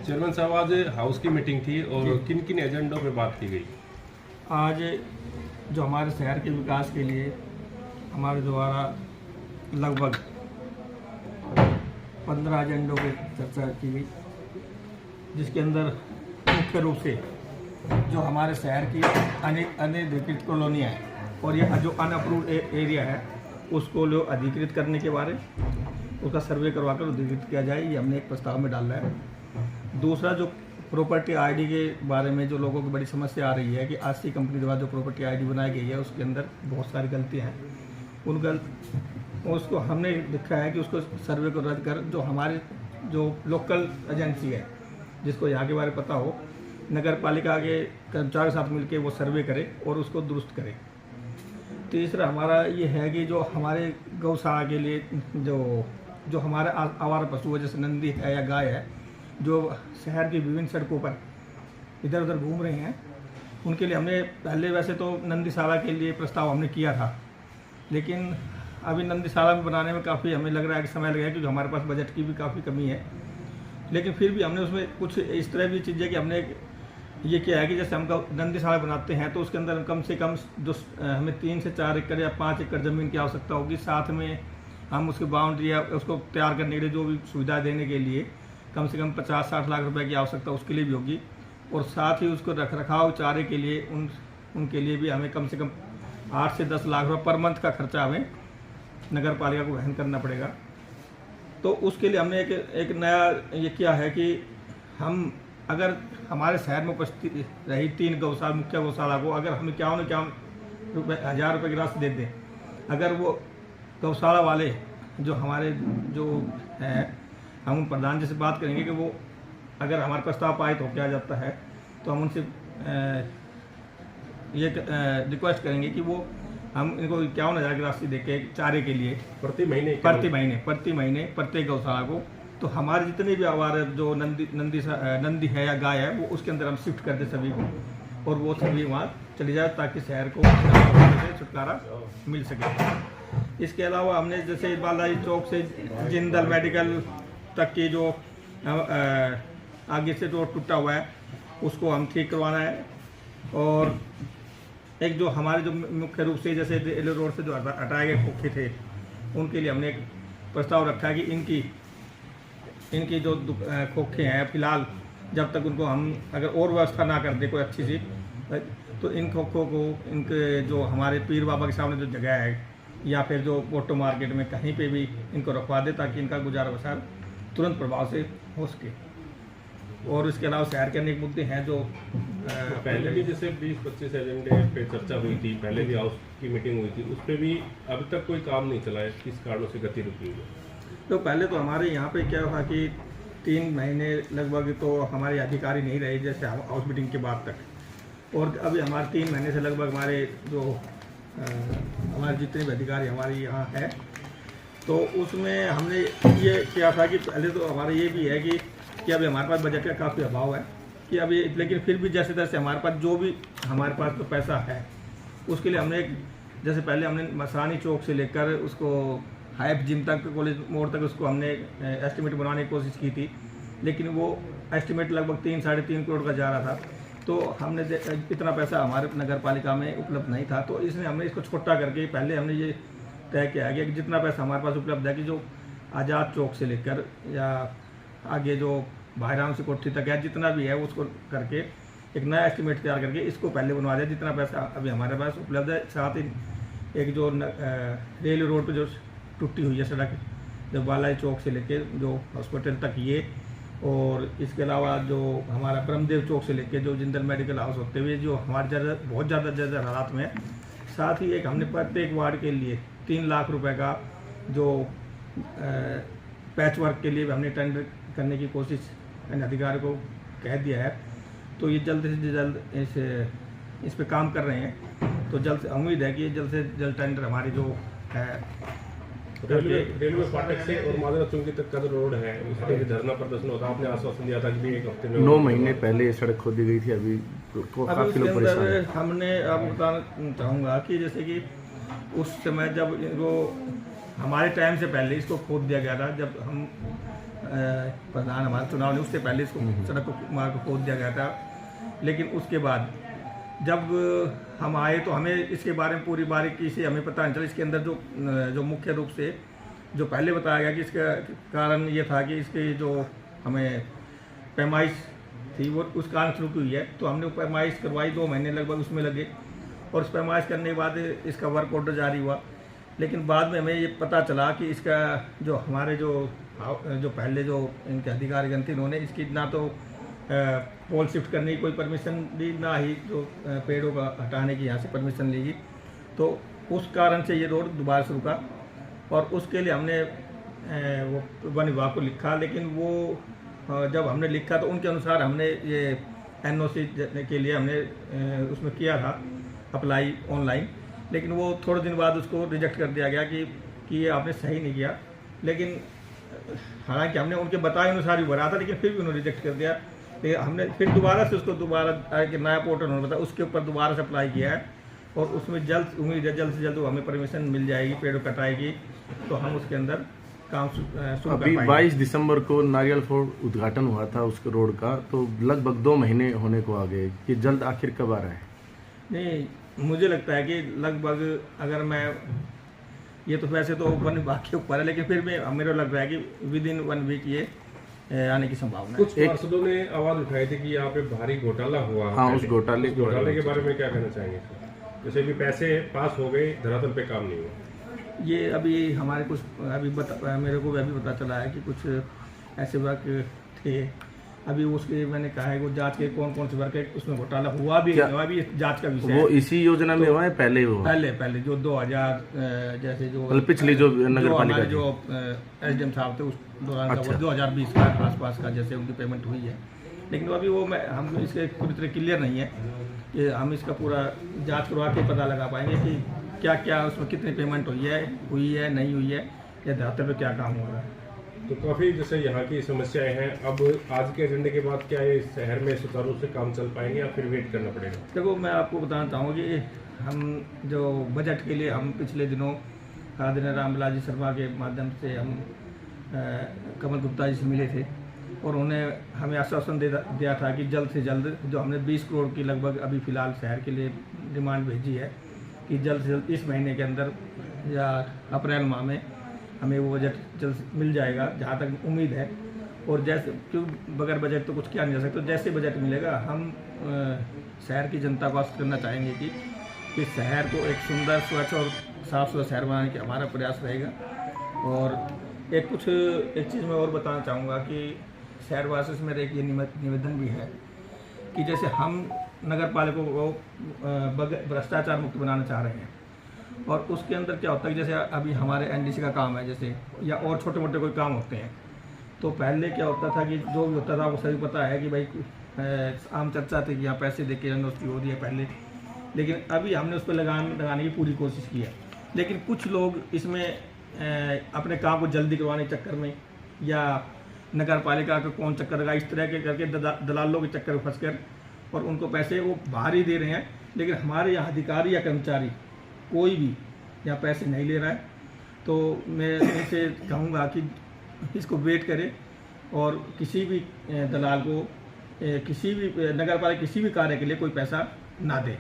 Chairman साहब, आज house की मीटिंग थी और किन किन एजेंडों पे बात की गई? आज जो हमारे शहर के विकास के लिए हमारे द्वारा लगभग 15 एजेंडों पर चर्चा की गई, जिसके अंदर मुख्य रूप से जो हमारे शहर की अनधिकृत कॉलोनियाँ हैं और ये जो अनअप्रूव्ड एरिया है उसको लोग अधिकृत करने के बारे उसका सर्वे करवा कर अधिकृत किया जाए, ये हमने एक प्रस्ताव में डाला है। दूसरा, जो प्रॉपर्टी आईडी के बारे में जो लोगों की बड़ी समस्या आ रही है कि आरसी कंपनी द्वारा जो प्रॉपर्टी आईडी बनाई गई है उसके अंदर बहुत सारी गलतियाँ हैं, उसको हमने लिखा है कि उसको सर्वे को रद्द कर जो हमारे जो लोकल एजेंसी है जिसको यहाँ के बारे में पता हो, नगर पालिका के कर्मचारियों के साथ मिलकर वो सर्वे करे और उसको दुरुस्त करे। तीसरा हमारा ये है कि जो हमारे गौशाला के लिए जो हमारे आवारा पशु है जैसे नंदी है या गाय है जो शहर की विभिन्न सड़कों पर इधर उधर घूम रहे हैं, उनके लिए हमने पहले वैसे तो नंदीशाला के लिए प्रस्ताव हमने किया था, लेकिन अभी नंदीशाला में बनाने में काफ़ी हमें लग रहा है कि समय लगेगा क्योंकि हमारे पास बजट की भी काफ़ी कमी है। लेकिन फिर भी हमने उसमें कुछ इस तरह भी चीज़ें कि हमने ये किया है कि जैसे हम नंदीशाला बनाते हैं तो उसके अंदर कम से कम जो हमें 3 से 4 एकड़ या 5 एकड़ ज़मीन की आवश्यकता होगी, साथ में हम उसकी बाउंड्री या उसको तैयार करने के लिए जो भी सुविधा देने के लिए कम से कम 50-60 लाख रुपए की आवश्यकता उसके लिए भी होगी, और साथ ही उसको रखरखाव चारे के लिए उनके लिए भी हमें कम से कम 8 से 10 लाख रुपये पर मंथ का खर्चा हमें नगर पालिका को वहन करना पड़ेगा। तो उसके लिए हमने एक नया ये किया है कि हम अगर हमारे शहर में उपस्थित रही 3 गौशाला मुख्य गौशाला को अगर हम 51,000 रुपये की राशि दे दें, अगर वो गौशाला वाले जो हमारे जो हैं हम उन प्रधान जी से बात करेंगे कि वो अगर हमारे प्रस्ताव पारित होकर आ जाता है तो हम उनसे ये रिक्वेस्ट करेंगे कि वो हम इनको 51,000 की राशि देके चारे के लिए प्रति महीने प्रत्येक गौशाला को, तो हमारे जितने भी आवारा जो नंदी है या गाय है वो उसके अंदर हम शिफ्ट कर दें सभी को और वो सभी वहाँ चली जाए ताकि शहर को छुटकारा मिल सके। इसके अलावा हमने जैसे बालाजी चौक से जिंदल मेडिकल तक की जो आगे से जो टूटा हुआ है उसको हम ठीक करवाना है, और एक जो हमारे जो मुख्य रूप से जैसे रेलवे रोड से जो हटाए गए खोखे थे उनके लिए हमने एक प्रस्ताव रखा है कि इनकी जो खोखे हैं फिलहाल जब तक उनको हम अगर और व्यवस्था ना कर दे कोई अच्छी सी, तो इन खोखों को इनके जो हमारे पीर बाबा के सामने जो जगह है या फिर जो ऑटो मार्केट में कहीं पे भी इनको रखवा दे ताकि इनका गुजारा बसार तुरंत प्रभाव से हो सके। और इसके अलावा शहर के अनेक मुद्दे हैं जो पहले भी जैसे 20-25 एजेंडे पे चर्चा हुई थी, पहले भी हाउस की मीटिंग हुई थी, उस पर भी अभी तक कोई काम नहीं चला है, किस कारणों से गति रुकी हुई है? तो पहले तो हमारे यहाँ पे क्या हुआ कि 3 महीने लगभग तो हमारे अधिकारी नहीं रहे जैसे हाउस मीटिंग के बाद तक, और अभी हमारे 3 महीने से लगभग हमारे जो हमारे जितने भी अधिकारी हमारे यहाँ है तो उसमें हमने ये किया था कि पहले तो हमारा ये भी है कि अभी हमारे पास बजट का काफ़ी अभाव है कि अभी, लेकिन फिर भी जैसे तैसे हमारे पास जो भी हमारे पास तो पैसा है उसके लिए हमने जैसे पहले हमने मसानी चौक से लेकर उसको हाइप जिम तक कॉलेज मोड़ तक उसको हमने एस्टिमेट बनाने की कोशिश की थी, लेकिन वो एस्टिमेट लगभग 3-3.5 करोड़ का जा रहा था, तो हमने इतना पैसा हमारे नगर पालिका में उपलब्ध नहीं था, तो इसने हमने इसको छोटा करके पहले हमने ये तय किया गया कि जितना पैसा हमारे पास उपलब्ध है कि जो आज़ाद चौक से लेकर या आगे जो भाईराम से कोठी तक है जितना भी है उसको करके एक नया एस्टिमेट तैयार करके इसको पहले बनवा दिया जितना पैसा अभी हमारे पास उपलब्ध है। साथ ही एक जो रेल रोड पर जो टूटी हुई है सड़क जो बालाजी चौक से लेके जो हॉस्पिटल तक ये, और इसके अलावा जो हमारा ब्रह्मदेव चौक से लेके जो जिंदल मेडिकल हाउस होते हुए जो हमारे बहुत ज़्यादा जर्जर हालात में है। साथ ही एक हमने प्रत्येक वार्ड के लिए 3 लाख रुपए का जो पैच वर्क के लिए हमने टेंडर करने की कोशिश अधिकारी को कह दिया है, तो ये जल्द से जल्द इस पे काम कर रहे हैं, तो जल्द से उम्मीद है कि ये जल्द से जल्द टेंडर हमारी जो है रेलवे फाटक से और मादरा चौकी तक का जो रोड है उस पर धरना प्रदर्शन होता है, आपने आश्वासन दिया था कि 1 हफ्ते में 9 महीने पहले ये सड़क खोदी गई थी, अभी तो काफी लोग परेशान हैं। हमने अब बताना चाहूँगा कि जैसे कि उस समय जब इनको हमारे टाइम से पहले इसको खोद दिया गया था, जब हम प्रधान हमारा चुनाव नहीं, उससे पहले इसको सड़क को मार्ग को खोद दिया गया था। लेकिन उसके बाद जब हम आए तो हमें इसके बारे में पूरी बारीकी से हमें पता नहीं चला। इसके अंदर जो मुख्य रूप से जो पहले बताया गया कि इसका कारण ये था कि इसके जो हमें पैमाइश थी वो उस कारण शुरू हुई है। तो हमने पैमाइश करवाई, 2 महीने लगभग उसमें लगे, और उस पैमाइश करने के बाद इसका वर्क ऑर्डर जारी हुआ। लेकिन बाद में हमें ये पता चला कि इसका जो हमारे जो पहले जो इनके अधिकारीगण थे, इन्होंने इसकी ना तो पोल शिफ्ट करने की कोई परमिशन दी, ना ही जो पेड़ों का हटाने की यहाँ से परमिशन ली गई। तो उस कारण से ये रोड दोबारा शुरू का, और उसके लिए हमने वो वन विभाग को लिखा। लेकिन वो जब हमने लिखा तो उनके अनुसार हमने ये NOC के लिए हमने उसमें किया था अप्लाई ऑनलाइन। लेकिन वो थोड़े दिन बाद उसको रिजेक्ट कर दिया गया कि ये आपने सही नहीं किया। लेकिन हालांकि हमने उनके बताए अनुसार ही भरा था, लेकिन फिर भी उन्होंने रिजेक्ट कर दिया। तो हमने फिर दोबारा से उसको नया पोर्टल उन्होंने बताया, उसके ऊपर दोबारा से अप्लाई किया है, और उसमें उम्मीद है जल्द से जल्द हमें परमिशन मिल जाएगी पेड़ों कटाई की, तो हम उसके अंदर काम शुरू अभी 22 दिसंबर को नारियल फोर्ड उद्घाटन हुआ था उसके रोड का, तो लगभग 2 महीने होने को आ गए कि जल्द आखिर कब आ रहा है? नहीं, मुझे लगता है कि लगभग, अगर मैं ये तो वैसे तो वन विभाग के ऊपर है, लेकिन फिर भी मेरा लग रहा है कि विदिन 1 वीक ये आने की संभावना है। कुछ पार्षदों ने आवाज उठाई थी कि यहाँ पे भारी घोटाला हुआ। हाँ, उस घोटाले के बारे में क्या कहना चाहेंगे? जैसे कि पैसे पास हो गए, धरातल पे काम नहीं हुआ। ये अभी हमारे कुछ मेरे को अभी पता चला है कि कुछ ऐसे वर्क थे। अभी उसके मैंने कहा है वो जांच के कौन से वर्क है उसमें घोटाला हुआ भी जांच का विषय वो इसी योजना में हुआ है पहले हुआ? पहले जो 2000 जैसे जो पिछली जो नगर पालिका जो SDM साहब थे उस दौरान का, 2020 का आसपास का जैसे उनकी पेमेंट हुई है। लेकिन अभी वो हम इसके पूरी तरह क्लियर नहीं है कि हम इसका पूरा जांच करवा के पता लगा पाएंगे कि क्या क्या उसमें कितनी पेमेंट हुई है नहीं हुई है, या धरातल पे क्या काम हो रहा है। तो काफ़ी जैसे यहाँ की समस्याएं हैं। अब आज के एजेंडे के बाद क्या ये शहर में सुचारू रूप से काम चल पाएंगे या फिर वेट करना पड़ेगा? देखो, मैं आपको बताना चाहूँगा कि हम जो बजट के लिए हम पिछले दिनों आदरणीय रामविलास जी शर्मा के माध्यम से हम कमल गुप्ता जी से मिले थे, और उन्हें हमें आश्वासन दिया था कि जल्द से जल्द जो हमने 20 करोड़ की लगभग अभी फ़िलहाल शहर के लिए डिमांड भेजी है कि जल्द से जल्द इस महीने के अंदर या अप्रैल माह में हमें वो बजट जल्द मिल जाएगा, जहाँ तक उम्मीद है। और जैसे क्यों बगैर बजट तो कुछ किया नहीं जा सकता, तो जैसे बजट मिलेगा हम शहर की जनता को आश्वस्त करना चाहेंगे कि शहर को एक सुंदर, स्वच्छ और साफ सुथरा शहर बनाने का हमारा प्रयास रहेगा। और एक चीज़ मैं और बताना चाहूँगा कि शहरवासियों से मेरा एक ये निवेदन भी है कि जैसे हम नगर पालिका को भ्रष्टाचार मुक्त बनाना चाह रहे हैं, और उसके अंदर क्या होता है, जैसे अभी हमारे NDC का काम है जैसे, या और छोटे मोटे कोई काम होते हैं, तो पहले क्या होता था कि जो भी होता था वो सभी पता है कि भाई आम चर्चा थी कि यहाँ पैसे दे के NOC हो रही है पहले। लेकिन अभी हमने उस पर लगाने की पूरी कोशिश की है। लेकिन कुछ लोग इसमें अपने काम को जल्दी करवाने के चक्कर में, या नगर पालिका का कौन चक्कर लगा, इस तरह के करके दलालों के चक्कर में फंस कर और उनको पैसे वो बाहर ही दे रहे हैं। लेकिन हमारे यहाँ अधिकारी या कर्मचारी कोई भी यहाँ पैसे नहीं ले रहा है। तो मैं इनसे कहूँगा कि इसको वेट करें, और किसी भी दलाल को किसी भी नगर पालिका किसी भी कार्य के लिए कोई पैसा ना दे।